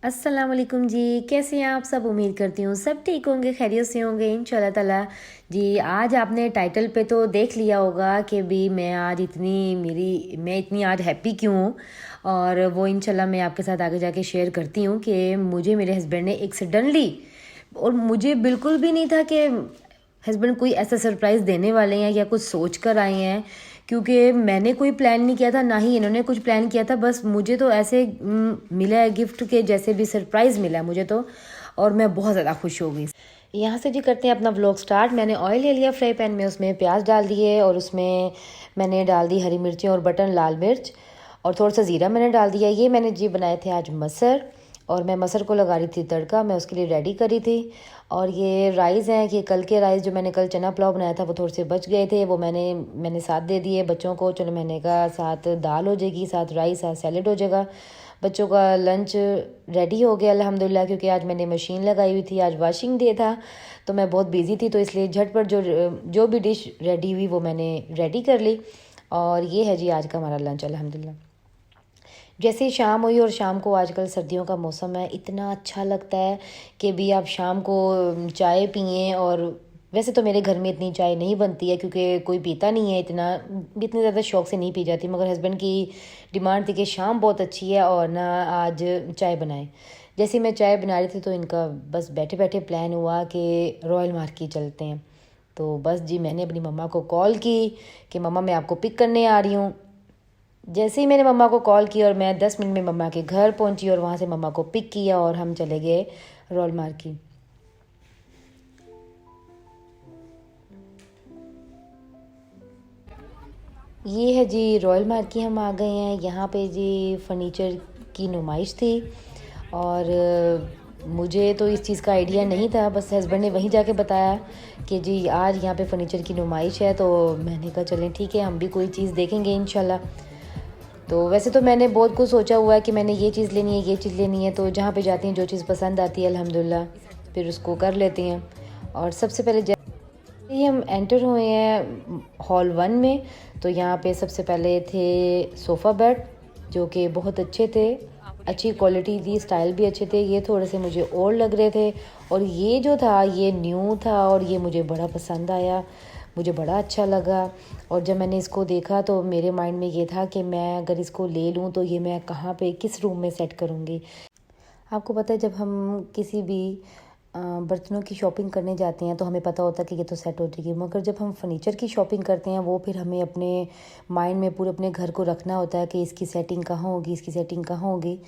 अस्सलाम वालेकुम जी। कैसे हैं आप सब? उम्मीद करती हूँ सब ठीक होंगे, खैरियत से होंगे इंशाल्लाह ताला। जी, आज आपने टाइटल पे तो देख लिया होगा कि भी मैं इतनी आज हैप्पी क्यों हूँ। और वो इंशाल्लाह मैं आपके साथ आगे जाके शेयर करती हूँ कि मुझे मेरे हस्बैंड ने एक सडनली, और मुझे बिल्कुल भी नहीं था कि हस्बैंड कोई ऐसा सरप्राइज़ देने वाले हैं या कुछ सोच कर आए हैं, क्योंकि मैंने कोई प्लान नहीं किया था, ना ही इन्होंने कुछ प्लान किया था। बस मुझे तो ऐसे मिला है गिफ्ट के जैसे भी सरप्राइज़ मिला है मुझे तो, और मैं बहुत ज़्यादा खुश हो गई। यहाँ से जी करते हैं अपना व्लॉग स्टार्ट। मैंने ऑयल ले लिया फ्राई पैन में, उसमें प्याज डाल दिए और उसमें मैंने डाल दी हरी मिर्चें और बटन लाल मिर्च और थोड़ा सा ज़ीरा मैंने डाल दिया। ये मैंने जी बनाए थे आज मसर, और मैं मसर को लगा रही थी तड़का, मैं उसके लिए रेडी करी थी। और ये राइस हैं कि कल के राइस जो मैंने कल चना पुलाव बनाया था वो थोड़े से बच गए थे, वो मैंने साथ दे दिए बच्चों को। चलो, मैंने कहा साथ दाल हो जाएगी, साथ राइस, साथ सैलेड हो जाएगा। बच्चों का लंच रेडी हो गया अल्हम्दुलिल्लाह, क्योंकि आज मैंने मशीन लगाई हुई थी, आज वॉशिंग डे था तो मैं बहुत बिजी थी, तो इसलिए झटपट जो भी डिश रेडी हुई वो मैंने रेडी कर ली। और ये है जी आज का हमारा लंच अल्हम्दुलिल्लाह। जैसे ही शाम हुई, और शाम को आजकल सर्दियों का मौसम है, इतना अच्छा लगता है कि भी आप शाम को चाय पिएं। और वैसे तो मेरे घर में इतनी चाय नहीं बनती है क्योंकि कोई पीता नहीं है, इतने ज़्यादा शौक से नहीं पी जाती, मगर हस्बैंड की डिमांड थी कि शाम बहुत अच्छी है और ना आज चाय बनाए। जैसे मैं चाय बना रही थी तो इनका बस बैठे बैठे प्लान हुआ कि रॉयल मार्केट चलते हैं। तो बस जी मैंने अपनी मम्मा को कॉल की कि मम्मा मैं आपको पिक करने आ रही हूँ। जैसे ही मैंने मम्मा को कॉल किया और मैं 10 मिनट में मम्मा के घर पहुंची और वहाँ से मम्मा को पिक किया और हम चले गए रॉयल मार्केट। ये है जी रॉयल मार्केट, हम आ गए हैं यहाँ पे जी। फर्नीचर की नुमाइश थी और मुझे तो इस चीज़ का आइडिया नहीं था, बस हस्बैंड ने वहीं जाके बताया कि जी आज यहाँ पे फर्नीचर की नुमाइश है। तो मैंने कहा चलें ठीक है, हम भी कोई चीज़ देखेंगे इंशाल्लाह। तो वैसे तो मैंने बहुत कुछ सोचा हुआ है कि मैंने ये चीज़ लेनी है, ये चीज़ लेनी है, तो जहाँ पे जाती हैं जो चीज़ पसंद आती है अल्हम्दुलिल्लाह फिर उसको कर लेती हैं। और सबसे पहले जैसे ही हम एंटर हुए हैं हॉल 1 में, तो यहाँ पे सबसे पहले थे सोफ़ा बेड जो कि बहुत अच्छे थे, अच्छी क्वालिटी थी, स्टाइल भी अच्छे थे। ये थोड़े से मुझे और लग रहे थे, और ये जो था ये न्यू था और ये मुझे बड़ा पसंद आया, मुझे बड़ा अच्छा लगा। और जब मैंने इसको देखा तो मेरे माइंड में ये था कि मैं अगर इसको ले लूँ तो ये मैं कहाँ पे किस रूम में सेट करूँगी। आपको पता है जब हम किसी भी बर्तनों की शॉपिंग करने जाते हैं तो हमें पता होता है कि ये तो सेट हो जाएगी, मगर जब हम फर्नीचर की शॉपिंग करते हैं वो फिर हमें अपने माइंड में पूरे अपने घर को रखना होता है कि इसकी सेटिंग कहाँ होगी, इसकी सेटिंग कहाँ होगी।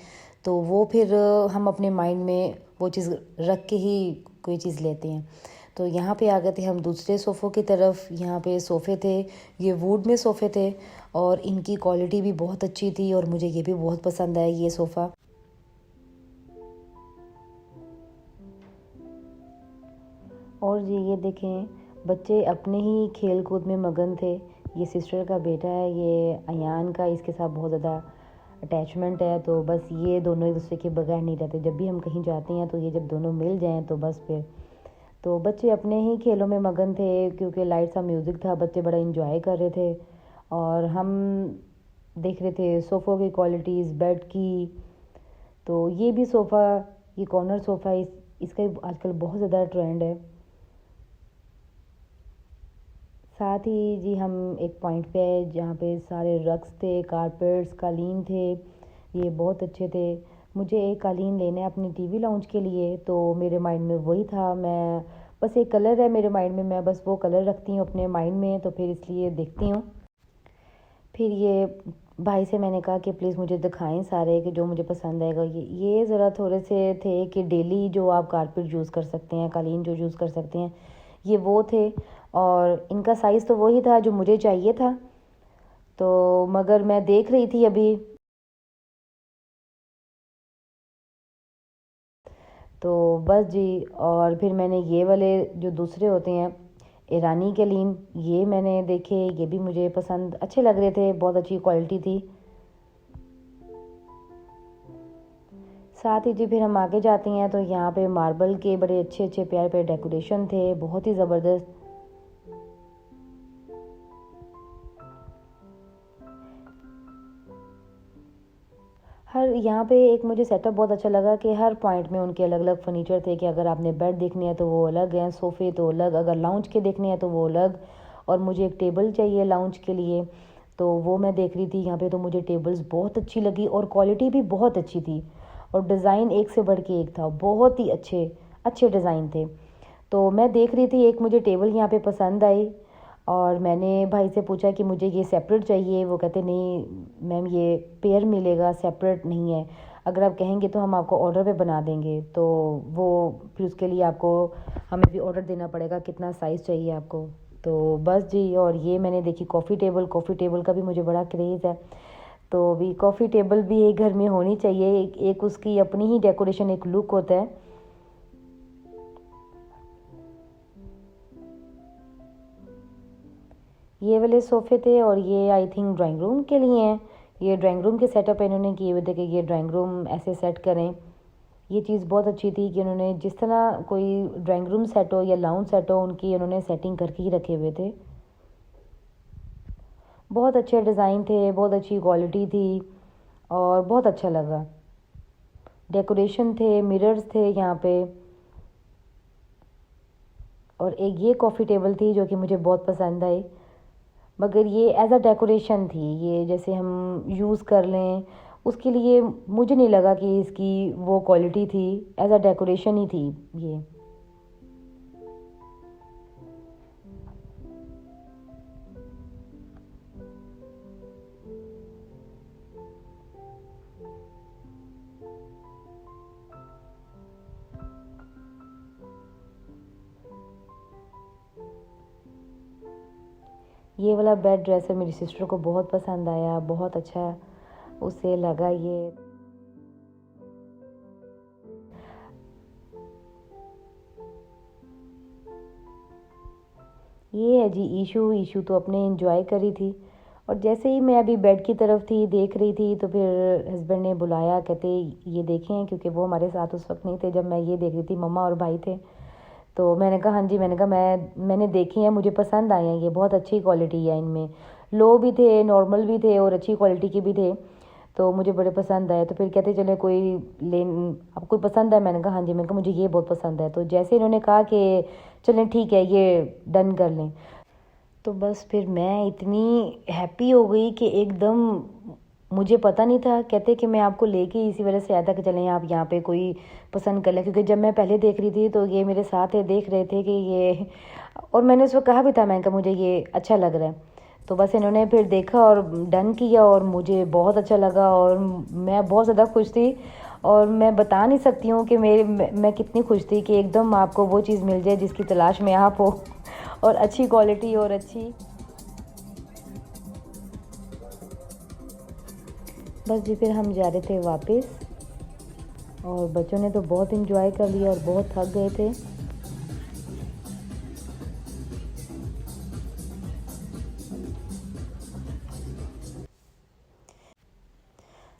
तो वो फिर हम अपने माइंड में वो चीज़ रख के ही कोई चीज़ लेते हैं। तो यहाँ पे आ गए थे हम दूसरे सोफ़ों की तरफ। यहाँ पे सोफ़े थे, ये वुड में सोफ़े थे और इनकी क्वालिटी भी बहुत अच्छी थी और मुझे ये भी बहुत पसंद आया ये सोफ़ा। और जी ये देखें, बच्चे अपने ही खेल कूद में मगन थे। ये सिस्टर का बेटा है, ये अयान का, इसके साथ बहुत ज़्यादा अटैचमेंट है। तो बस ये दोनों एक दूसरे के बगैर नहीं रहते, जब भी हम कहीं जाते हैं तो ये जब दोनों मिल जाएं तो बस फिर। तो बच्चे अपने ही खेलों में मगन थे, क्योंकि लाइट सा म्यूज़िक था, बच्चे बड़ा इंजॉय कर रहे थे। और हम देख रहे थे सोफ़ों की क्वालिटीज़, बेड की। तो ये भी सोफ़ा, ये कॉर्नर सोफ़ा, इसका आजकल बहुत ज़्यादा ट्रेंड है। साथ ही जी हम एक पॉइंट पे आए जहाँ पे सारे रग्स थे, कारपेट्स, कालीन थे, ये बहुत अच्छे थे। मुझे एक कालीन लेना है अपनी टीवी लाउंज के लिए, तो मेरे माइंड में वही था। मैं बस एक कलर है मेरे माइंड में, मैं बस वो कलर रखती हूँ अपने माइंड में, तो फिर इसलिए देखती हूँ। फिर ये भाई से मैंने कहा कि प्लीज़ मुझे दिखाएं सारे कि जो मुझे पसंद आएगा। ये ज़रा थोड़े से थे कि डेली जो आप कारपेट यूज़ कर सकते हैं, कालीन जो यूज़ कर सकते हैं, ये वो थे। और इनका साइज़ तो वही था जो मुझे चाहिए था। तो मगर मैं देख रही थी अभी, तो बस जी। और फिर मैंने ये वाले जो दूसरे होते हैं ईरानी कालीन, ये मैंने देखे, ये भी मुझे पसंद अच्छे लग रहे थे, बहुत अच्छी क्वालिटी थी। साथ ही जी फिर हम आगे जाते हैं तो यहाँ पे मार्बल के बड़े अच्छे अच्छे प्यारे प्यारे डेकोरेशन थे, बहुत ही ज़बरदस्त। हर यहाँ पे एक मुझे सेटअप बहुत अच्छा लगा कि हर पॉइंट में उनके अलग अलग फर्नीचर थे कि अगर आपने बेड देखने हैं तो वो अलग हैं, सोफ़े तो अलग, अगर लाउंज के देखने हैं तो वो अलग, और मुझे एक टेबल चाहिए लाउंज के लिए तो वो मैं देख रही थी यहाँ पे। तो मुझे टेबल्स बहुत अच्छी लगी और क्वालिटी भी बहुत अच्छी थी और डिज़ाइन एक से बढ़ के एक था, बहुत ही अच्छे अच्छे डिज़ाइन थे। तो मैं देख रही थी, एक मुझे टेबल यहाँ पे पसंद आई और मैंने भाई से पूछा कि मुझे ये सेपरेट चाहिए। वो कहते नहीं मैम ये पेयर मिलेगा, सेपरेट नहीं है, अगर आप कहेंगे तो हम आपको ऑर्डर पे बना देंगे। तो वो फिर उसके लिए आपको हमें भी ऑर्डर देना पड़ेगा कितना साइज़ चाहिए आपको। तो बस जी, और ये मैंने देखी कॉफ़ी टेबल का भी मुझे बड़ा क्रेज़ है। तो भी कॉफ़ी टेबल भी एक घर में होनी चाहिए, एक उसकी अपनी ही डेकोरेशन, एक लुक होता है। ये वाले सोफ़े थे और ये आई थिंक ड्राइंग रूम के लिए हैं। ये ड्राइंग रूम के सेटअप इन्होंने किए हुए थे कि ये ड्राइंग रूम ऐसे सेट करें। ये चीज़ बहुत अच्छी थी कि उन्होंने जिस तरह कोई ड्राइंग रूम सेट हो या लाउंज सेट हो, उनकी उन्होंने सेटिंग करके ही रखे हुए थे। बहुत अच्छे डिज़ाइन थे, बहुत अच्छी क्वालिटी थी और बहुत अच्छा लगा। डेकोरेशन थे, मिरर्स थे यहाँ पे, और एक ये कॉफ़ी टेबल थी जो कि मुझे बहुत पसंद आई। मगर ये एज अ डेकोरेशन थी, ये जैसे हम यूज़ कर लें उसके लिए मुझे नहीं लगा कि इसकी वो क्वालिटी थी, एज अ डेकोरेशन ही थी ये। ये वाला बेड ड्रेसर मेरी सिस्टर को बहुत पसंद आया, बहुत अच्छा उसे लगा ये है जी ईशू तो अपने एंजॉय करी थी। और जैसे ही मैं अभी बेड की तरफ थी देख रही थी तो फिर हस्बैंड ने बुलाया, कहते ये देखें, क्योंकि वो हमारे साथ उस वक्त नहीं थे जब मैं ये देख रही थी, मम्मा और भाई थे। तो मैंने कहा हाँ जी, मैंने कहा मैंने देखी हैं, मुझे पसंद आए हैं, ये बहुत अच्छी क्वालिटी है इनमें, लो भी थे, नॉर्मल भी थे और अच्छी क्वालिटी के भी थे। तो मुझे बड़े पसंद आए। तो फिर कहते चले कोई ले आपको कोई पसंद है, मैंने कहा हाँ जी, मैंने कहा मुझे ये बहुत पसंद है। तो जैसे इन्होंने कहा कि चलें ठीक है ये डन कर लें, तो बस फिर मैं इतनी हैप्पी हो गई कि एकदम मुझे पता नहीं था। कहते कि मैं आपको लेके इसी वजह से आया था कि चलें आप यहाँ पे कोई पसंद कर लें, क्योंकि जब मैं पहले देख रही थी तो ये मेरे साथ है, देख रहे थे कि ये, और मैंने उसको कहा भी था, मैंने कहा मुझे ये अच्छा लग रहा है। तो बस इन्होंने फिर देखा और डन किया और मुझे बहुत अच्छा लगा और मैं बहुत ज़्यादा खुश थी। और मैं बता नहीं सकती हूँ कि मैं कितनी खुश थी कि एकदम आपको वो चीज़ मिल जाए जिसकी तलाश में आप हो, और अच्छी क्वालिटी और अच्छी। बस जी फिर हम जा रहे थे वापस और बच्चों ने तो बहुत इंजॉय कर लिया और बहुत थक गए थे।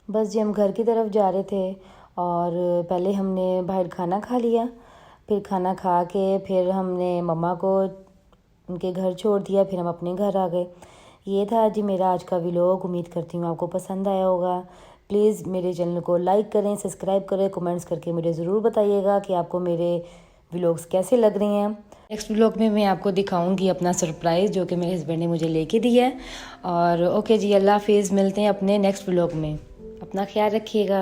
बस जी हम घर की तरफ जा रहे थे और पहले हमने बाहर खाना खा लिया, फिर खाना खा के फिर हमने मम्मा को उनके घर छोड़ दिया, फिर हम अपने घर आ गए। ये था जी मेरा आज का व्लॉग। उम्मीद करती हूँ आपको पसंद आया होगा। प्लीज़ मेरे चैनल को लाइक करें, सब्सक्राइब करें, कमेंट्स करके मुझे ज़रूर बताइएगा कि आपको मेरे व्लॉग्स कैसे लग रहे हैं। नेक्स्ट व्लॉग में मैं आपको दिखाऊंगी अपना सरप्राइज़ जो कि मेरे हस्बैंड ने मुझे लेके दिया है। और ओके जी, अल्लाह हाफिज़, मिलते हैं अपने नेक्स्ट व्लॉग में। अपना ख्याल रखिएगा।